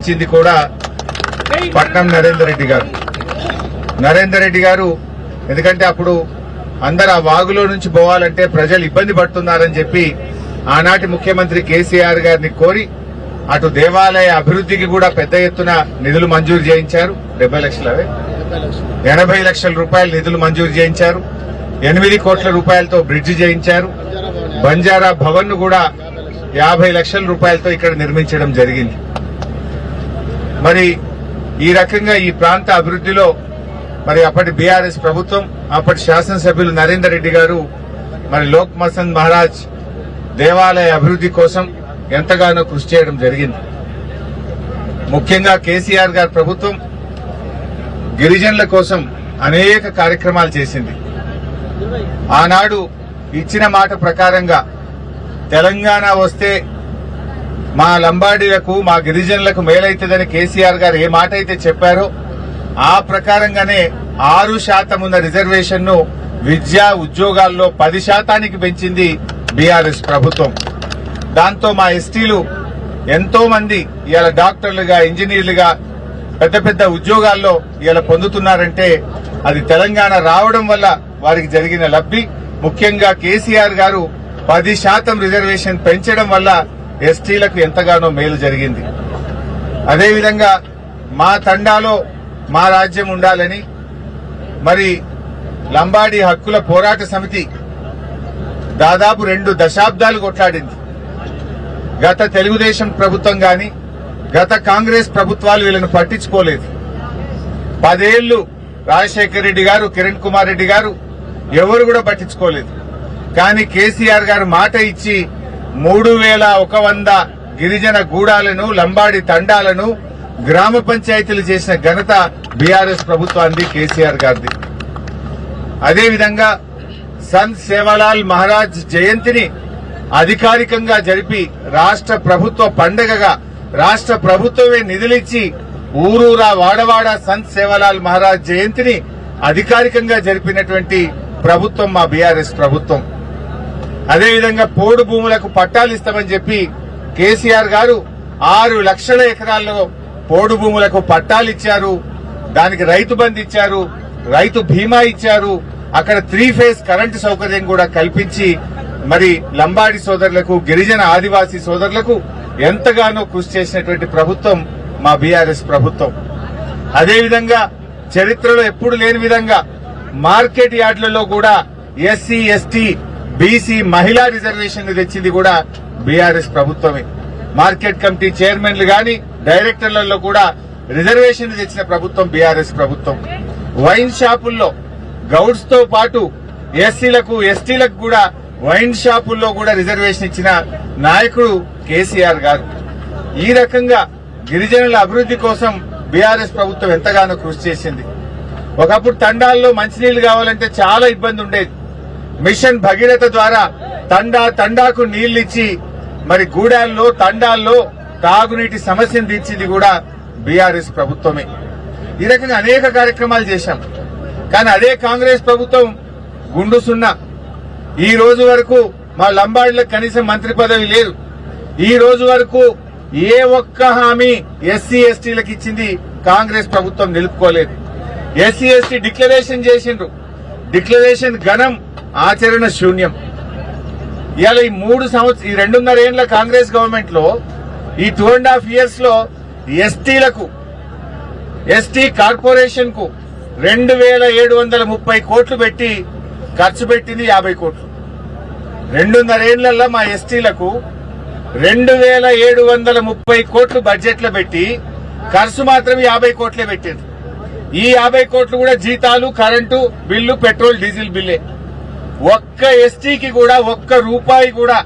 ఇచ్చింది కూడా పట్నం నరేందర్ రెడ్డి గారు ఎందుకంటే అప్పుడు అందరు ఆ వాగులో నుంచి పోవాలంటే ప్రజలు ఇబ్బంది పడుతున్నారని చెప్పి ఆనాటి ముఖ్యమంత్రి కేసీఆర్ గారిని కోరి అటు దేవాలయ అభివృద్ధికి కూడా పెద్ద ఎత్తున నిధులు మంజూరు చేయించారు. 80 లక్షల రూపాయలు నిధులు మంజూరు చేయించారు. 8 కోట్ల రూపాయలతో బ్రిడ్జి చేయించారు. బంజారా భవన్ ను కూడా 50 లక్షల రూపాయలతో ఇక్కడ నిర్మించడం జరిగింది. మరి ఈ రకంగా ఈ ప్రాంత అభివృద్ధిలో మరి అప్పటి బీఆర్ఎస్ ప్రభుత్వం అప్పటి శాసనసభ్యులు నరేందర్ రెడ్డి గారు మరి లోక్ మసంద్ మహారాజ్ దేవాలయ అభివృద్ధి కోసం ఎంతగానో కృషి చేయడం జరిగింది. ముఖ్యంగా కేసీఆర్ గారి ప్రభుత్వం గిరిజనుల కోసం అనేక కార్యక్రమాలు చేసింది. ఆనాడు ఇచ్చిన మాట ప్రకారంగా తెలంగాణ వస్తే మా లంబాడీలకు మా గిరిజనులకు మేలైతుందని కేసీఆర్ గారు ఏ మాట అయితే చెప్పారో ఆ ప్రకారంగానే 6% ఉన్న రిజర్వేషన్ ను విద్యా ఉద్యోగాల్లో 10% పెంచింది బీఆర్ఎస్ ప్రభుత్వం. దాంతో మా ఎస్టీలు ఎంతో మంది ఇవాళ డాక్టర్లుగా ఇంజనీర్లుగా పెద్ద పెద్ద ఉద్యోగాల్లో ఇవాళ పొందుతున్నారంటే అది తెలంగాణ రావడం వల్ల వారికి జరిగిన లబ్ధి. ముఖ్యంగా కేసీఆర్ గారు 10% రిజర్వేషన్ పెంచడం వల్ల ఎస్టీలకు ఎంతగానో మేలు జరిగింది. అదేవిధంగా మా తండాలో మా రాజ్యం ఉండాలని మరి లంబాడీ హక్కుల పోరాట సమితి దాదాపు 2 దశాబ్దాలు కొట్లాడింది. గత తెలుగుదేశం ప్రభుత్వం గాని గత కాంగ్రెస్ ప్రభుత్వాలు వీళ్ళను పట్టించుకోలేదు. 10 ఏళ్లు రాజశేఖర్ రెడ్డి గారు కిరణ్ కుమార్ రెడ్డి గారు ఎవరు కూడా పట్టించుకోలేదు. కానీ కేసీఆర్ గారు మాట ఇచ్చి 3100 గిరిజన గూడాలను లంబాడి తండాలను గ్రామ పంచాయతీలు చేసిన ఘనత బీఆర్ఎస్ ప్రభుత్వాన్ని కేసీఆర్ గారిది. అదేవిధంగా సంత్ సేవాలాల్ మహారాజ్ జయంతిని అధికారికంగా జరిపి రాష్ట్ర ప్రభుత్వ పండుగగా రాష్ట్ర ప్రభుత్వమే నిధులిచ్చి ఊరూరా వాడవాడ సంత్ సేవాలాల్ మహారాజ్ జయంతిని అధికారికంగా జరిపినటువంటి ప్రభుత్వం మా బీఆర్ఎస్ ప్రభుత్వం. అదేవిధంగా పోడు భూములకు పట్టాలు ఇస్తామని చెప్పి కేసీఆర్ గారు 6 లక్షల ఎకరాల్లో పోడు భూములకు పట్టాలు ఇచ్చారు. దానికి రైతు బంధు ఇచ్చారు, రైతు బీమా ఇచ్చారు. అక్కడ 3 ఫేజ్ కరెంటు సౌకర్యం కూడా కల్పించి మరి లంబాడి సోదరులకు గిరిజన ఆదివాసీ సోదరులకు ఎంతగానో కృషి చేసినటువంటి ప్రభుత్వం మా బీఆర్ఎస్ ప్రభుత్వం. అదేవిధంగా చరిత్రలో ఎప్పుడు లేని విధంగా మార్కెట్ యార్డులలో కూడా ఎస్సీ ఎస్టీ బీసీ మహిళా రిజర్వేషన్ తెచ్చింది కూడా బీఆర్ఎస్ ప్రభుత్వమే. మార్కెట్ కమిటీ చైర్మన్లు గాని డైరెక్టర్లలో కూడా రిజర్వేషన్ తెచ్చిన ప్రభుత్వం బీఆర్ఎస్ ప్రభుత్వం. వైన్ షాపుల్లో గౌడ్స్ తో పాటు ఎస్సీలకు ఎస్టీలకు కూడా వైన్ షాపుల్లో కూడా రిజర్వేషన్ ఇచ్చిన నాయకుడు కేసీఆర్ గారు. ఈ రకంగా గిరిజనుల అభివృద్ధి కోసం బీఆర్ఎస్ ప్రభుత్వం ఎంతగానో కృషి చేసింది. ఒకప్పుడు తండాల్లో మంచినీళ్లు కావాలంటే చాలా ఇబ్బంది ఉండేది. మిషన్ భగీరథ ద్వారా తండాకు నీళ్లిచ్చి మరి గూడాల్లో తండాల్లో తాగునీటి సమస్యను తీర్చింది కూడా బీఆర్ఎస్ ప్రభుత్వమే. ఈ రకంగా అనేక కార్యక్రమాలు చేశాం. కానీ అదే కాంగ్రెస్ ప్రభుత్వం గుండు సున్నా. ఈ రోజు వరకు మా లంబాడీలకు కనీసం మంత్రి పదవి లేదు. ఈ రోజు వరకు ఏ ఒక్క హామీ ఎస్సీ ఎస్టీలకు ఇచ్చింది కాంగ్రెస్ ప్రభుత్వం నిలుపుకోలేదు. ఎస్సీ ఎస్టీ డిక్లరేషన్ చేసిండ్రు, డిక్లరేషన్ ఘనం, ఆచరణ శూన్యం. ఇవాళ ఈ 2.5 ఏళ్ల కాంగ్రెస్ గవర్నమెంట్ లో ఈ 2.5 years లో ఎస్టీలకు ఎస్టీ కార్పొరేషన్ కు 2730 కోట్లు పెట్టి ఖర్చు పెట్టింది 50 కోట్లు. 2.5 ఏళ్లలో మా ఎస్టీలకు 2730 కోట్లు బడ్జెట్ లో పెట్టి ఖర్చు మాత్రం 50 కోట్లే పెట్టింది. ఈ 50 కోట్లు కూడా జీతాలు, కరెంటు బిల్లు, పెట్రోల్ డీజిల్ బిల్లే. ఒక్క ఎస్టీకి కూడా ఒక్క రూపాయి కూడా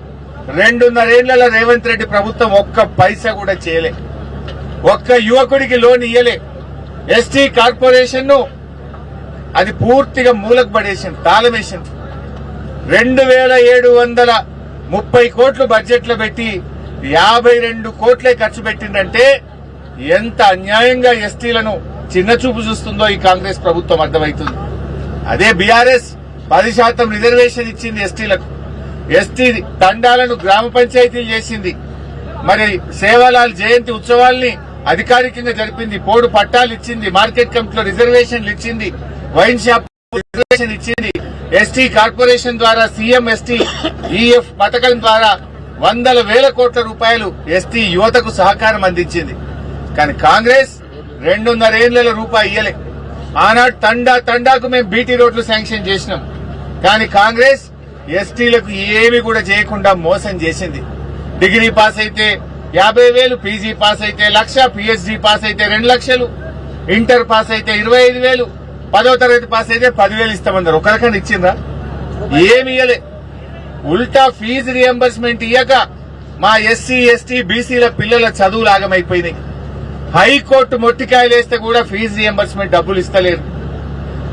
2.5 ఏళ్లలో రేవంత్ రెడ్డి ప్రభుత్వం ఒక్క పైసా కూడా చేయలే. ఒక్క యువకుడికి లోన్ ఇయ్యలే. ఎస్టీ కార్పొరేషన్ ను అది పూర్తిగా మూలకు పడేసింది, తాళమేసింది. 2730 కోట్లు బడ్జెట్ లో పెట్టి 52 కోట్లే ఖర్చు పెట్టిందంటే ఎంత అన్యాయంగా ఎస్టీలను చిన్నచూపు చూస్తుందో ఈ కాంగ్రెస్ ప్రభుత్వం అర్థమవుతుంది. అదే బీఆర్ఎస్ 10% రిజర్వేషన్ ఇచ్చింది ఎస్టీలకు. ఎస్టీ తండాలను గ్రామ పంచాయతీలు చేసింది. మరి సేవాలాల్ జయంతి ఉత్సవాల్ని అధికారికంగా జరిపింది. పోడు పట్టాలు ఇచ్చింది, మార్కెట్ కమిటీలో రిజర్వేషన్లు ఇచ్చింది, వైన్ షాప్ రిజర్వేషన్ ఇచ్చింది, ఎస్టీ కార్పొరేషన్ ద్వారా సీఎం ఎస్టీ ఈఎఫ్ పథకం ద్వారా వందల వేల కోట్ల రూపాయలు ఎస్టీ యువతకు సహకారం అందించింది. కానీ కాంగ్రెస్ 2.5 ఏళ్ల రూపాయి ఇయ్యలే. ఆనాడు తండాకు మేము బీటీ రోడ్లు శాంక్షన్ చేసినాం. కానీ కాంగ్రెస్ ఎస్టీలకు ఏమి కూడా చేయకుండా మోసం చేసింది. డిగ్రీ పాస్ అయితే 50,000, పీజీ పాస్ అయితే 1,00,000, పీహెచ్డీ పాస్ అయితే 2 లక్షలు, ఇంటర్ పాస్ అయితే 25,000, 10వ తరగతి పాస్ అయితే 10,000 ఇస్తామన్నారు. ఒక రకంగా ఇచ్చిందా? ఏమి ఇయ్యలే. ఉల్టా ఫీజు రియంబర్స్మెంట్ ఇయ్యక మా ఎస్సీ ఎస్టీ బీసీల పిల్లల చదువులు ఆగమైపోయినాయి. హైకోర్టు మొట్టికాయలు వేస్తే కూడా ఫీజు రియంబర్స్మెంట్ డబ్బులు ఇస్తలేరు.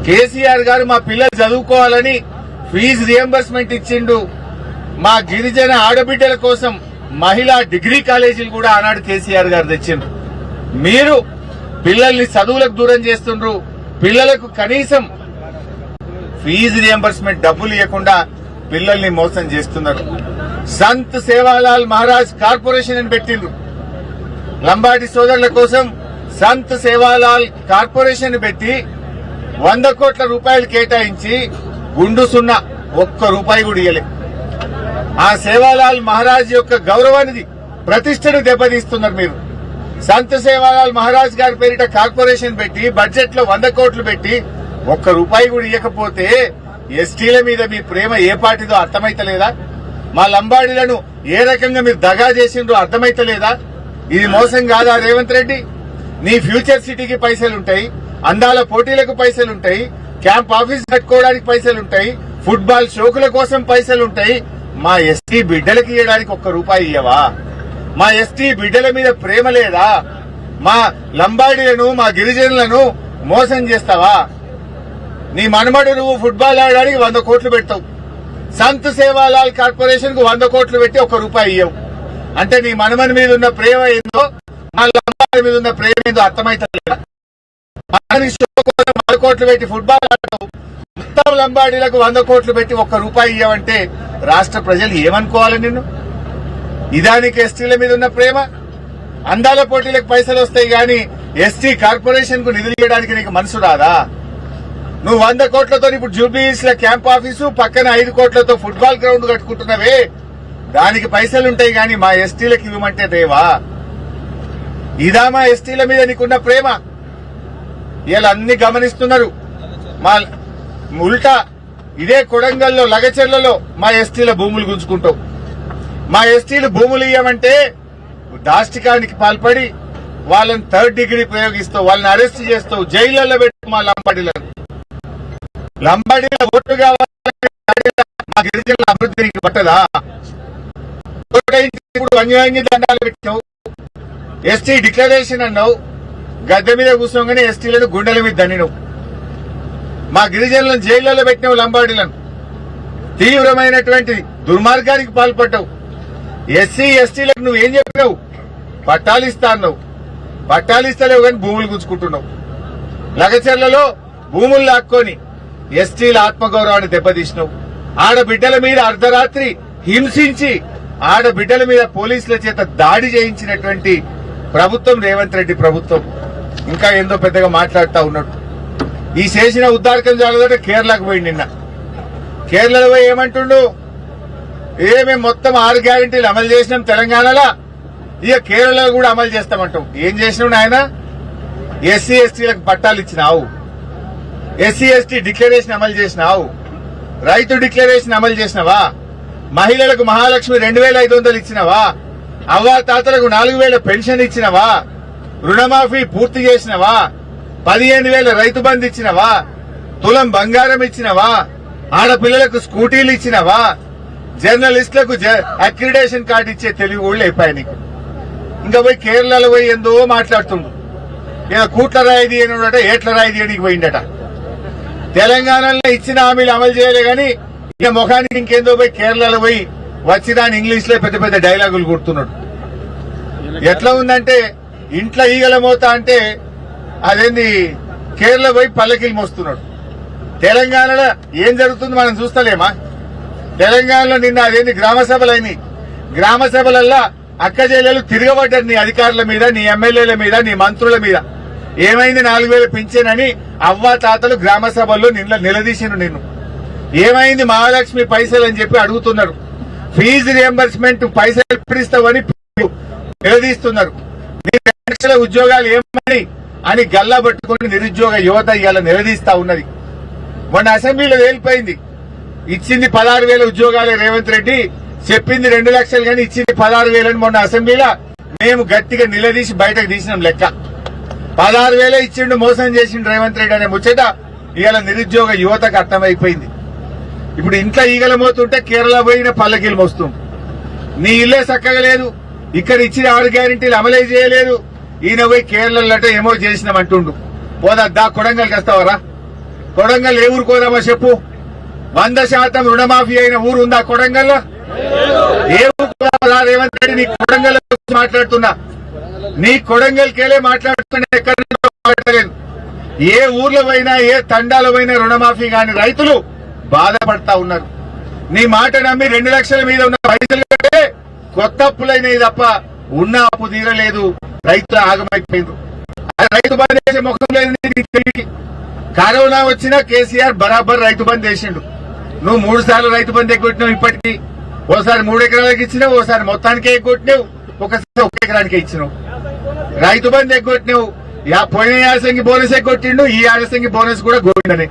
కేసీఆర్ గారు మా పిల్లలు చదువుకోవాలని ఫీజు రియంబర్స్మెంట్ ఇచ్చిండు. మా గిరిజన ఆడబిడ్డల కోసం మహిళా డిగ్రీ కాలేజీలు కూడా ఆనాడు కేసీఆర్ గారు తెచ్చిండ్రు. మీరు పిల్లల్ని చదువులకు దూరం చేస్తుండ్రు. పిల్లలకు కనీసం ఫీజు రియంబర్స్మెంట్ డబ్బులు ఇవ్వకుండా పిల్లల్ని మోసం చేస్తున్నారు. సంత్ సేవాలాల్ మహారాజ్ కార్పొరేషన్ అని పెట్టిండ్రు. లంబాడి సోదరుల కోసం సంత్ సేవాలాల్ కార్పొరేషన్ పెట్టి 100 కోట్ల రూపాయలు కేటాయించి గుండు సున్నా 1 రూపాయి కూడా ఇయ్యలే. ఆ సేవాలాల్ మహారాజ్ యొక్క గౌరవానికి ప్రతిష్టను దెబ్బతీస్తున్నారు మీరు. సంత్ సేవాలాల్ మహారాజ్ గారి పేరిట కార్పొరేషన్ పెట్టి బడ్జెట్ లో 100 కోట్లు పెట్టి 1 రూపాయి కూడా ఇవ్వకపోతే ఎస్టీల మీద మీ ప్రేమ ఏ పాటిదో అర్థమైతలేదా? మా లంబాడీలను ఏ రకంగా మీరు దగా చేసిండ్రో అర్థమైతలేదా? ఇది మోసం కాదా రేవంత్ రెడ్డి? నీ ఫ్యూచర్ సిటీకి పైసలుంటాయి, అందాల పోటీలకు పైసలుంటాయి, క్యాంప్ ఆఫీస్ కట్టుకోవడానికి పైసలుంటాయి, ఫుట్బాల్ షోకుల కోసం పైసలుంటాయి. మా ఎస్టీ బిడ్డలకి ఇవ్వడానికి 1 రూపాయి ఇయ్యవా? మా ఎస్టీ బిడ్డల మీద ప్రేమ లేదా? మా లంబాడీలను మా గిరిజనులను మోసం చేస్తావా? నీ మనమడు నువ్వు ఫుట్బాల్ ఆడడానికి 100 కోట్లు పెడతావు. సంత్ సేవాలాల్ కార్పొరేషన్ కు 100 కోట్లు పెట్టి 1 రూపాయి ఇయ్యవు. అంటే నీ మనమని మీద ఉన్న ప్రేమ ఏందో, మా లంబాడి మీద ఉన్న ప్రేమ ఏందో అర్థమైతలేదా? 100 కోట్లు పెట్టి ఫుట్బాల్ ఆడతావు, మొత్తం లంబాడీలకు 100 కోట్లు పెట్టి 1 రూపాయి ఇయ్యవంటే రాష్ట్ర ప్రజలు ఏమనుకోవాలి నిన్ను? ఇదానికి ఎస్టీల మీద ఉన్న ప్రేమ? అందాల పోటీలకు పైసలు వస్తాయి గాని ఎస్టీ కార్పొరేషన్ కు నిధులు ఇవ్వడానికి నీకు మనసు రాదా? నువ్వు 100 కోట్లతో ఇప్పుడు జూబ్లీహిల్స్ లో క్యాంప్ ఆఫీసు, పక్కన 5 కోట్లతో ఫుట్బాల్ గ్రౌండ్ కట్టుకుంటున్నావే, దానికి పైసలుంటాయి గాని మా ఎస్టీలకు ఇవ్వమంటే దేవా? ఇదా మా ఎస్టీల మీద నీకున్న ప్రేమ? ఇలా అన్ని గమనిస్తున్నారు. మా ఉల్టా ఇదే కొడంగల్లో లగచెర్లలో మా ఎస్టీల భూములు గుంజుకుంటావు. మా ఎస్టీలు భూములు ఇవ్వమంటే దాష్టికానికి పాల్పడి వాళ్ళని 3rd డిగ్రీ ప్రయోగిస్తావు, వాళ్ళని అరెస్ట్ చేస్తావు, జైళ్లలో పెట్టు. మా లంబాడీల ఓటు కావాలని మా గిరిజనుల అభివృద్ధికి పట్టదా? ఇప్పుడు వంగి దండాలు పెట్టావు, ఎస్టీ డిక్లరేషన్ అన్నావు, గద్దె మీద కూర్చోగానే ఎస్టీలను గుండెల మీద దండినవు. మా గిరిజనులను జైళ్లలో పెట్టినావు, లంబాడీలను తీవ్రమైనటువంటి దుర్మార్గానికి పాల్పడ్డావు. ఎస్సీ ఎస్టీలకు నువ్వు ఏం చెప్పినావు? పట్టాలు ఇస్తా అన్నావు, పట్టాలు ఇస్తలేవు కానీ భూములు గుంజుకుంటున్నావు. లగచెర్లలో భూములు లాక్కొని ఎస్టీల ఆత్మగౌరవాన్ని దెబ్బతీసినావు. ఆడబిడ్డల మీద అర్ధరాత్రి హింసించి ఆడబిడ్డల మీద పోలీసుల చేత దాడి చేయించినటువంటి ప్రభుత్వం రేవంత్ రెడ్డి ప్రభుత్వం. ఇంకా ఏందో పెద్దగా మాట్లాడుతా ఉన్నాడు. ఈ చేసిన ఉద్దారకం జాగ్రత్త కేరళకు పోయి నిన్న కేరళలో పోయి ఏమంటుండు? మేము మొత్తం 6 గ్యారెంటీలు అమలు చేసినాం తెలంగాణలో, ఇక కేరళలో కూడా అమలు చేస్తామంటాం. ఏం చేసినావు నాయన? ఎస్సీ ఎస్టీలకు పట్టాలు ఇచ్చినావు, ఎస్సీ ఎస్టీ డిక్లరేషన్ అమలు చేసినావు, రైతు డిక్లరేషన్ అమలు చేసినావా? మహిళలకు మహాలక్ష్మి 2,500 ఇచ్చినవా? అవ్వా తాతలకు 4,000 పెన్షన్ ఇచ్చినవా? రుణమాఫీ పూర్తి చేసినవా? 15,000 రైతు బంధు ఇచ్చినవా? తులం బంగారం ఇచ్చినవా? ఆడపిల్లలకు స్కూటీలు ఇచ్చినవా? జర్నలిస్టులకు అక్రిడేషన్ కార్డు ఇచ్చే తెలివి కూడా అయిపోయాయి నీకు. ఇంకా పోయి కేరళలో పోయి ఎందో మాట్లాడుతుండు. ఇక కూట్ల రాయి తీయనుడట, ఏట్ల రాయి తీయడానికి పోయిండట. తెలంగాణలో ఇచ్చిన హామీలు అమలు చేయలే గాని ఇక ముఖానికి ఇంకేందో పోయి కేరళలో పోయి వచ్చిదాని ఇంగ్లీష్ లో పెద్ద పెద్ద డైలాగులు కొడుతున్నాడు. ఎట్లా ఉందంటే ఇంట్లో ఈగల మోత అంటే అదేంది కేరళ పోయి పల్లకిలు మోస్తున్నాడు. తెలంగాణలో ఏం జరుగుతుంది మనం చూస్తలేమా? తెలంగాణలో నిన్న అదేంది గ్రామ సభలు అయినాయి. గ్రామ సభలల్లా అక్క చెల్లెలు తిరగబడ్డారు నీ అధికారుల మీద, నీ ఎమ్మెల్యేల మీద, నీ మంత్రుల మీద. ఏమైంది 4000 పింఛనని అవ్వ తాతలు గ్రామ సభల్లో నిలదీసిను నిన్ను. ఏమైంది మహాలక్ష్మి పైసలు అని చెప్పి అడుగుతున్నారు. ఫీజు రియంబర్స్మెంట్ పైసలు ఎప్పుడిస్తావని నిలదీస్తున్నారు. నీ 2 లక్షల ఉద్యోగాలు ఏమని అని గల్లా పట్టుకుని నిరుద్యోగ యువత ఇవాళ నిలదీస్తా ఉన్నది. మొన్న అసెంబ్లీలో తేలిపోయింది. ఇచ్చింది 16,000 ఉద్యోగాలే రేవంత్ రెడ్డి, చెప్పింది 2 లక్షలు కానీ ఇచ్చింది 16,000 అని మొన్న అసెంబ్లీలో మేము గట్టిగా నిలదీసి బయటకు తీసినాం లెక్క. 16,000 ఇచ్చిండు, మోసం చేసిండు రేవంత్ రెడ్డి అనే ముచ్చట ఇవాళ నిరుద్యోగ యువతకు అర్థమైపోయింది. ఇప్పుడు ఇంట్లో ఈగల మోతుంటే కేరళ పోయిన పల్లకీలు మోస్తుంది. నీ ఇల్లే చక్కగా లేదు, ఇక్కడ ఇచ్చిన 6 గ్యారెంటీలు అమలే చేయలేదు. ఈయన పోయి కేరళలో ఏమో చేసినామంటుండు. పోదా కొడంగల్కి వస్తావరా? కొడంగల్ ఏ ఊరు కోదామా చెప్పు? 100% రుణమాఫీ అయిన ఊరు ఉందా కొడంగల్లో? ఏ ఊరు రేవంత్ రెడ్డి? నీ కొడంగల్ మాట్లాడుతున్నా, నీ కొడంగల్కెళ్ళే మాట్లాడుతున్నా, ఎక్కడి నుంచో మాట్లాడలేదు. ఏ ఊర్లో పోయినా, ఏ తండాలో పోయినా రుణమాఫీ కాని రైతులు బాధపడతా ఉన్నారు. నీ మాట నమ్మి 2 లక్షల మీద ఉన్న పైసలు కంటే కొత్త అప్పులైనవి తప్ప ఉన్న అప్పు తీరలేదు. రైతులు ఆగమైపోయింది. రైతు బంద్ చేసే ముఖం లేదు. కరోనా వచ్చినా కేసీఆర్ బరాబర్ రైతు బంద్ చేసిండు. నువ్వు 3 సార్లు రైతు బంద్ ఎగ్గొట్టినావు. ఇప్పటికీ ఓసారి 3 ఎకరాలకు ఇచ్చినావు, ఓసారి మొత్తానికే ఎగ్గొట్టినావు, ఒకసారి 1 ఎకరానికే ఇచ్చినావు. రైతు బంద్ ఎగ్గొట్టినావు. పోయిన యాసంగి బోనస్ ఎగ్గొట్టిండు, ఈ యాసంగి బోనస్ కూడా గోవిందనే.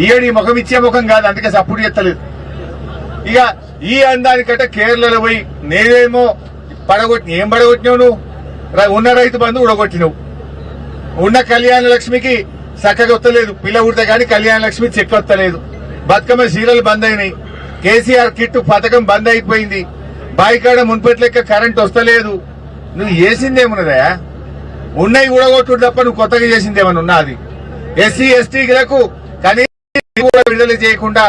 ఈయన ఈ ముఖం ఇచ్చే ముఖం కాదు, అందుకే సపోర్ట్ చేస్తలేదు. ఇక ఈ అందానికంటే కేరళలో పోయి నేనేమో ఏం పడగొట్టినావు నువ్వు? ఉన్న రైతు బంధు ఉడగొట్టినావు. ఉన్న కళ్యాణ లక్ష్మికి చక్కగా వస్తలేదు, పిల్ల ఉడితే గాని కళ్యాణ లక్ష్మి చెక్ వస్తలేదు. బతుకమ్మ సీరియల్ బంద్ అయినాయి. కేసీఆర్ కిట్టు పథకం బంద్ అయిపోయింది. బాయికాడ మున్పటి లెక్క కరెంట్ వస్తలేదు. నువ్వు చేసిందేమున్నదా? ఉన్నాయి ఊడగొట్టుడు తప్ప నువ్వు కొత్తగా చేసిందేమన్నా ఉన్నా? అది ఎస్సీ ఎస్టీలకు కనీసం కూడా విడుదల చేయకుండా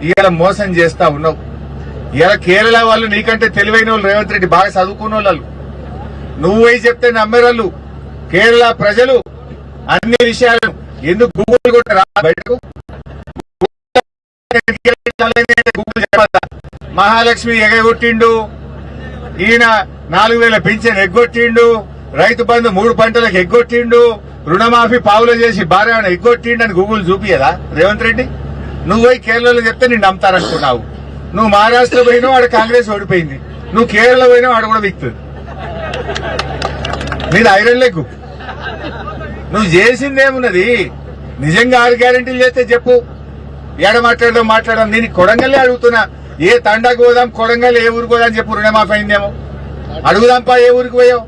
ఇవాళ మోసం చేస్తా ఉన్నావు. ఇవాళ కేరళ వాళ్ళు నీకంటే తెలివైన వాళ్ళు, రేవంత్ రెడ్డి బాగా చదువుకున్న వాళ్ళు. నువ్వు పోయి చెప్తే నమ్మేవాళ్ళు. కేరళ ప్రజలు అన్ని విషయాలను ఎందుకు గూగుల్ కూడా రా బయటకు. గూగుల్ చెప్పదా? మహాలక్ష్మి ఎగగొట్టిండు, ఈయన 4,000 పింఛన్ ఎగ్గొట్టిండు, రైతు బంధు 3 పంటలకు ఎగ్గొట్టిండు, రుణమాఫీ పావులు చేసి భార్య ఎగ్గొట్టిండు అని గూగుల్ చూపియదా రేవంత్ రెడ్డి? నువ్వు పోయి కేరళలో చెప్తే నిన్ను నమ్ముతారనుకున్నావు. నువ్వు మహారాష్ట్ర పోయినావు, ఆడ కాంగ్రెస్ ఓడిపోయింది. నువ్వు కేరళ పోయినావు, ఆడ కూడా విక్తుంది. నీది ఐరన్ లెగ్గు. నువ్వు చేసిందేమున్నది? నిజంగా 6 గ్యారెంటీలు చేస్తే చెప్పు. ఏడ మాట్లాడడం నేను కొడంగల్లే అడుగుతున్నా. ఏ తండాకు పోదాం, కొడంగల్ ఏ ఊరికి పోదాం చెప్పు. రుణమాఫీ అయిందేమో అడుగుదాంపా. ఏ ఊరికి పోయావు?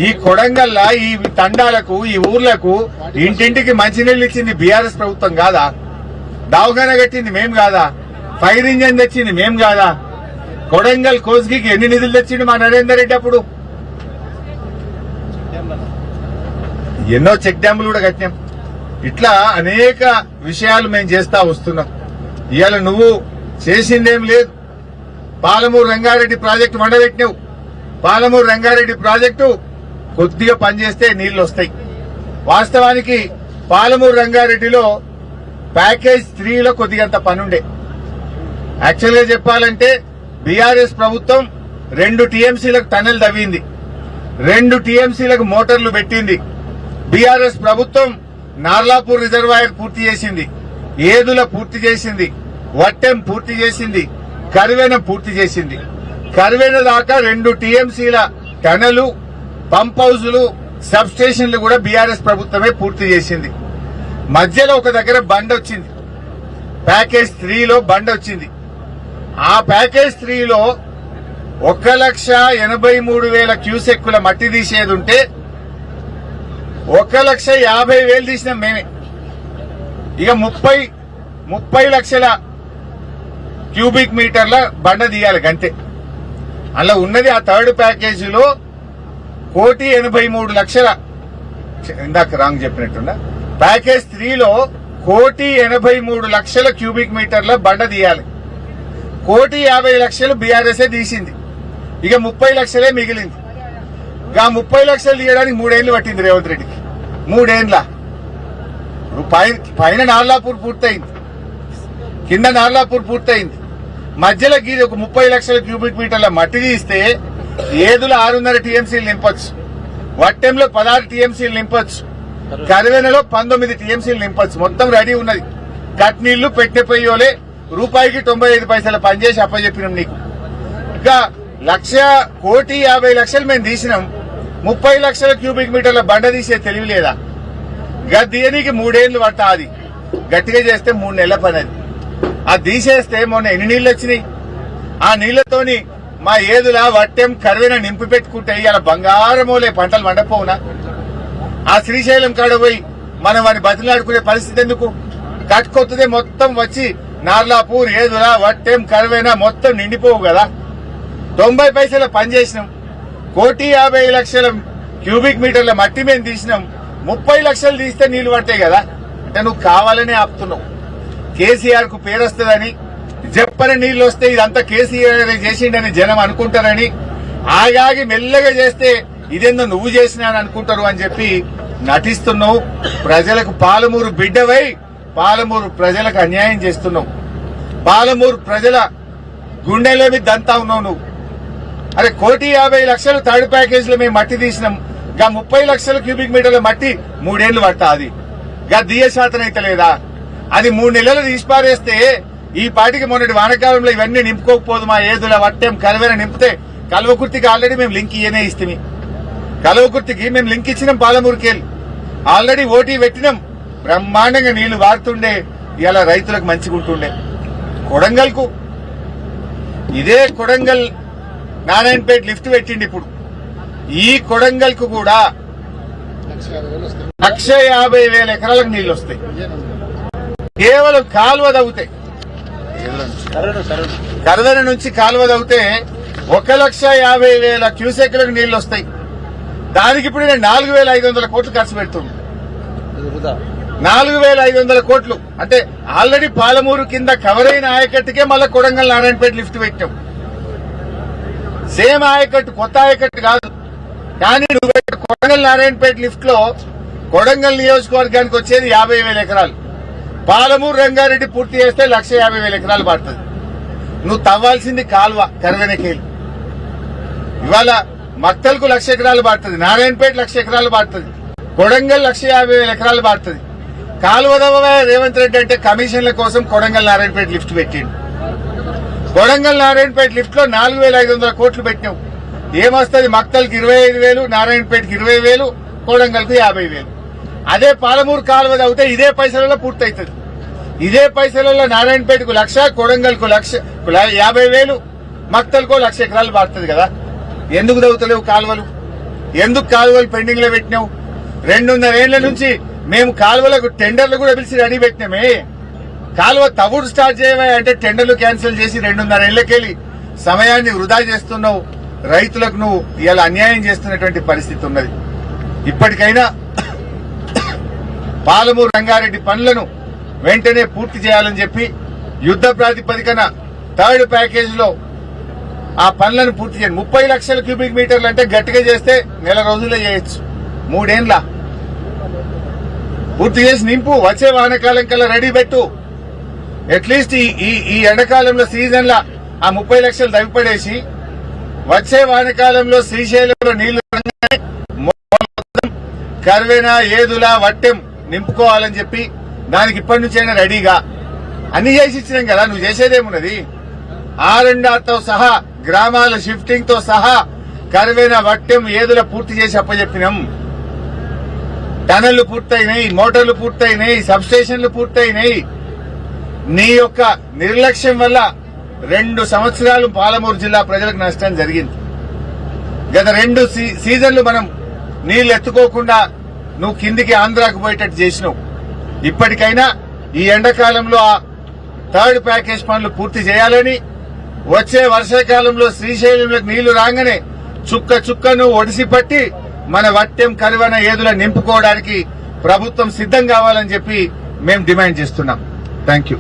ఈ కొడంగల్లా ఈ తండాలకు, ఈ ఊర్లకు ఇంటింటికి మంచినీళ్ళు ఇచ్చింది బీఆర్ఎస్ ప్రభుత్వం కాదా? దవాఖాన కట్టింది మేం కాదా? ఫైర్ ఇంజన్ తెచ్చింది మేం కాదా? కొడంగల్ కోస్గికి ఎన్ని నిధులు తెచ్చిండు మా నరేందర్ రెడ్డి అప్పుడు? ఎన్నో చెక్ డ్యాములు కూడా కట్టినాం. ఇట్లా అనేక విషయాలు మేము చేస్తా వస్తున్నాం. ఇవాళ నువ్వు చేసిందేం లేదు. పాలమూరు రంగారెడ్డి ప్రాజెక్టు మండబెట్టినావు. పాలమూరు రంగారెడ్డి ప్రాజెక్టు కొద్దిగా పనిచేస్తే నీళ్లు వస్తాయి. వాస్తవానికి పాలమూరు రంగారెడ్డిలో ప్యాకేజ్ 3లో కొద్దిగంత పనుండే. యాక్చువల్ గా చెప్పాలంటే బీఆర్ఎస్ ప్రభుత్వం 2 టీఎంసీలకు టనెల్ తవ్వింది, 2 టీఎంసీలకు మోటార్లు పెట్టింది. బీఆర్ఎస్ ప్రభుత్వం నార్లాపూర్ రిజర్వాయర్ పూర్తి చేసింది, ఏదుల పూర్తి చేసింది, వట్టెం పూర్తి చేసింది, కరివెన పూర్తి చేసింది. కరివెన దాకా 2 టీఎంసీల టనెలు, పంప్ హౌజులు, సబ్ స్టేషన్లు కూడా బీఆర్ఎస్ ప్రభుత్వమే పూర్తి చేసింది. మధ్యలో ఒక దగ్గర బండ్ వచ్చింది, ప్యాకేజ్ 3లో బండ్ వచ్చింది. ఆ ప్యాకేజ్ 3లో 1,83,000 క్యూసెక్కుల మట్టి తీసేది ఉంటే 1,50,000 తీసినాం మేమే. ఇక 30 లక్షల క్యూబిక్ మీటర్ల బండ తీయాలి గంతే. అలా ఉన్నది ఆ థర్డ్ ప్యాకేజీలో 1,83,00,000. ఇందాక రాంగ్ చెప్పినట్టున్నా. ప్యాకేజ్ 3లో 1,83,00,000 క్యూబిక్ మీటర్ల బండ తీయాలి. 1,50,00,000 బీఆర్ఎస్ఏ తీసింది. ఇక 30 లక్షలే మిగిలింది. ఆ 30 లక్షలు తీయడానికి 3 ఏళ్లు పట్టింది రేవంత్ రెడ్డికి. 3 ఏళ్ల పైన నార్లాపూర్ పూర్తయింది, కింద నార్లాపూర్ పూర్తయింది. మధ్యలో గీది ఒక 30 లక్షల క్యూబిక్ మీటర్ల మట్టి తీస్తే ఏదుల 6.5 టీఎంసీలు నింపొచ్చు, వట్టెంలో 16 టీఎంసీలు నింపొచ్చు, కరివెనలో 19 టీఎంసీలు నింపొచ్చు. మొత్తం రెడీ ఉన్నది. కట్ నీళ్లు పెట్టే పొయ్యోలే రూపాయికి 95 పైసలు పనిచేసి అప్పచెప్పినాం నీకు. ఇంకా 1,50,00,000 మేము తీసినాం. 30 లక్షల క్యూబిక్ మీటర్ల బండ తీసే తెలివి లేదా? దీనికి 3 ఏళ్లు పడతా. అది గట్టిగా చేస్తే 3 నెలల పని. అది తీసేస్తే మొన్న ఎన్ని నీళ్లు వచ్చినాయి? ఆ నీళ్లతోని మా ఏదులా వట్టెం కరివెన నింపి పెట్టుకుంటే ఇలా బంగారమోలే పంటలు మండపోవునా? ఆ శ్రీశైలం కాడ పోయి మనం వాడిని బతిలాడుకునే పరిస్థితి ఎందుకు? కట్టుకొత్తదే మొత్తం వచ్చి నార్లాపూర్ ఏదులా వట్టెం కరివెన మొత్తం నిండిపోవు కదా. 90 పైసల పని చేసినాం. 1,50,00,000 క్యూబిక్ మీటర్ల మట్టి మేము తీసినాం. 30 లక్షలు తీస్తే నీళ్లు పడతాయి కదా. అంటే నువ్వు కావాలనే ఆపుతున్నావు. కేసీఆర్ కు పేరు వస్తుందని, చెప్పని నీళ్లు వస్తే ఇదంతా కేసీఆర్ చేసిండని జనం అనుకుంటారని, ఆగాగి మెల్లగా చేస్తే ఇదేందో నువ్వు చేసినా అని అనుకుంటారు అని చెప్పి నటిస్తున్నావు. ప్రజలకు పాలమూరు బిడ్డవై పాలమూరు ప్రజలకు అన్యాయం చేస్తున్నావు. పాలమూరు ప్రజల గుండెల మీద దంతా ఉన్నావు నువ్వు. అరే 1,50,00,000 థర్డ్ ప్యాకేజ్ లో మేము మట్టి తీసినాం. గా 30 లక్షల క్యూబిక్ మీటర్ల మట్టి 3 ఏళ్లు పడతా. అది గా దియ శాతం అయితే లేదా? అది 3 నెలలు తీసిపారేస్తే ఈ పాటికి మొన్నటి వానకాలంలో ఇవన్నీ నింపుకోకపోదు. మా ఏదుల వట్టెం కరివెన నింపితే కల్వకుర్తికి ఆల్రెడీ మేము లింక్ ఇయనే ఇస్తాం. కల్వకుర్తికి మేము లింక్ ఇచ్చినాం. పాలమూరుకి ఆల్రెడీ ఓటీ పెట్టినాం. బ్రహ్మాండంగా నీళ్లు వారుతుండే. ఇలా రైతులకు మంచిగా ఉంటుండే. కొడంగల్ కు ఇదే కొడంగల్ నారాయణపేట లిఫ్ట్ పెట్టిండి. ఇప్పుడు ఈ కొడంగల్ కు కూడా 1,50,000 ఎకరాలకు నీళ్లు వస్తాయి. కేవలం కాలువ తవ్వుతాయి. కరవెన నుంచి కాలువ తవ్వుతే 1,50,000 క్యూసెక్లకు నీళ్లు వస్తాయి. దానికి ఇప్పుడు నేను 4,500 కోట్లు ఖర్చు పెడుతున్నాను. 4,500 కోట్లు అంటే ఆల్రెడీ పాలమూరు కింద కవర్ అయిన ఆయకట్టుకే మళ్ళా కొడంగల్ నారాయణపేట లిఫ్ట్ పెట్టాం. సేమ్ ఆయకట్టు, కొత్త ఆయకట్టు కాదు. కానీ నువ్వు కొడంగల్ నారాయణపేట లిఫ్ట్ లో కొడంగల్ నియోజకవర్గానికి వచ్చేది 50,000 ఎకరాలు. పాలమూరు రంగారెడ్డి పూర్తి చేస్తే 1,50,000 ఎకరాలు పడుతుంది. నువ్వు తవ్వాల్సింది కాల్వ కరవెనకేలు. ఇవాళ మక్తల్కు 1,00,000 ఎకరాలు పడుతుంది, నారాయణపేట 1,00,000 ఎకరాలు పడుతుంది, కొడంగల్ 1,50,000 ఎకరాలు పడుతుంది. కాలువ తవ్వవే రేవంత్ రెడ్డి అంటే కమిషన్ల కోసం కొడంగల్ నారాయణపేట లిఫ్ట్ పెట్టిండు. కొడంగల్ నారాయణపేట లిఫ్ట్ లో 4,500 కోట్లు పెట్టినావు. ఏమొస్తుంది? మక్తల్కి 25,000, నారాయణపేటకి 20,000, కొడంగల్కు 50,000. అదే పాలమూరు కాలువ తవ్వితే ఇదే పైసలలో పూర్తవుతుంది. ఇదే పైసలలో నారాయణపేటకు 1,00,000, కొడంగల్కు 50,000, మక్తల్కో 1,00,000 ఎకరాలు పడుతుంది కదా. ఎందుకు తవ్వుతలేవు కాలువలు? ఎందుకు కాలువలు పెండింగ్ లో పెట్టినావు? 2.5 ఏళ్ల నుంచి మేము కాలువలకు టెండర్లు కూడా పిలిచి రెడీ పెట్టినామే. కాలువ తవ్వుడు స్టార్ట్ చేయవా అంటే టెండర్లు క్యాన్సిల్ చేసి 2.5 ఏళ్లకెళ్లి సమయాన్ని వృధా చేస్తున్నావు. రైతులకు నువ్వు ఇలా అన్యాయం చేస్తున్నటువంటి పరిస్థితి ఉన్నది. ఇప్పటికైనా పాలమూరు రంగారెడ్డి పనులను వెంటనే పూర్తి చేయాలని చెప్పి యుద్ద ప్రాతిపదికన థర్డ్ ప్యాకేజ్ లో ఆ పనులను పూర్తి చేయండి. 30 లక్షల క్యూబిక్ మీటర్లు అంటే గట్టిగా చేస్తే నెల రోజుల్లో చేయొచ్చు. 3 ఏళ్ల పూర్తి చేసి నింపు. వచ్చే వానకాలం కల్లా రెడీ పెట్టు. అట్లీస్ట్ ఈ ఎండాకాలంలో సీజన్ లా ఆ 30 లక్షలు తగ్గిపడేసి వచ్చే వానకాలంలో శ్రీశైలంలో నీళ్లు కర్వేనా ఏదులా వట్టెం నింపుకోవాలని చెప్పి దానికి ఇప్పటి నుంచైనా రెడీగా అన్ని చేసి ఇచ్చినాం కదా. నువ్వు చేసేదేమున్నది? R&Rతో సహా గ్రామాల షిఫ్టింగ్ తో సహా కర్వేనా వట్టెం ఏదుల పూర్తి చేసి అప్పచెప్పినాం. టనళ్లు పూర్తయినాయి, మోటార్లు పూర్తయినాయి, సబ్ స్టేషన్లు పూర్తయినాయి. నీ యొక్క నిర్లక్ష్యం వల్ల 2 సంవత్సరాలు పాలమూరు జిల్లా ప్రజలకు నష్టం జరిగింది. గత 2 సీజన్లు మనం నీళ్లు ఎత్తుకోకుండా నువ్వు కిందికి ఆంధ్రాకు పోయేటట్టు చేసినావు. ఇప్పటికైనా ఈ ఎండాకాలంలో ఆ థర్డ్ ప్యాకేజ్ పనులు పూర్తి చేయాలని, వచ్చే వర్షాకాలంలో శ్రీశైలంలోకి నీళ్లు రాగానే చుక్క చుక్కను ఒడిసి పట్టి మన వట్టెం కరువన ఏదుల నింపుకోవడానికి ప్రభుత్వం సిద్ధం కావాలని చెప్పి మేము డిమాండ్ చేస్తున్నాం. Thank you.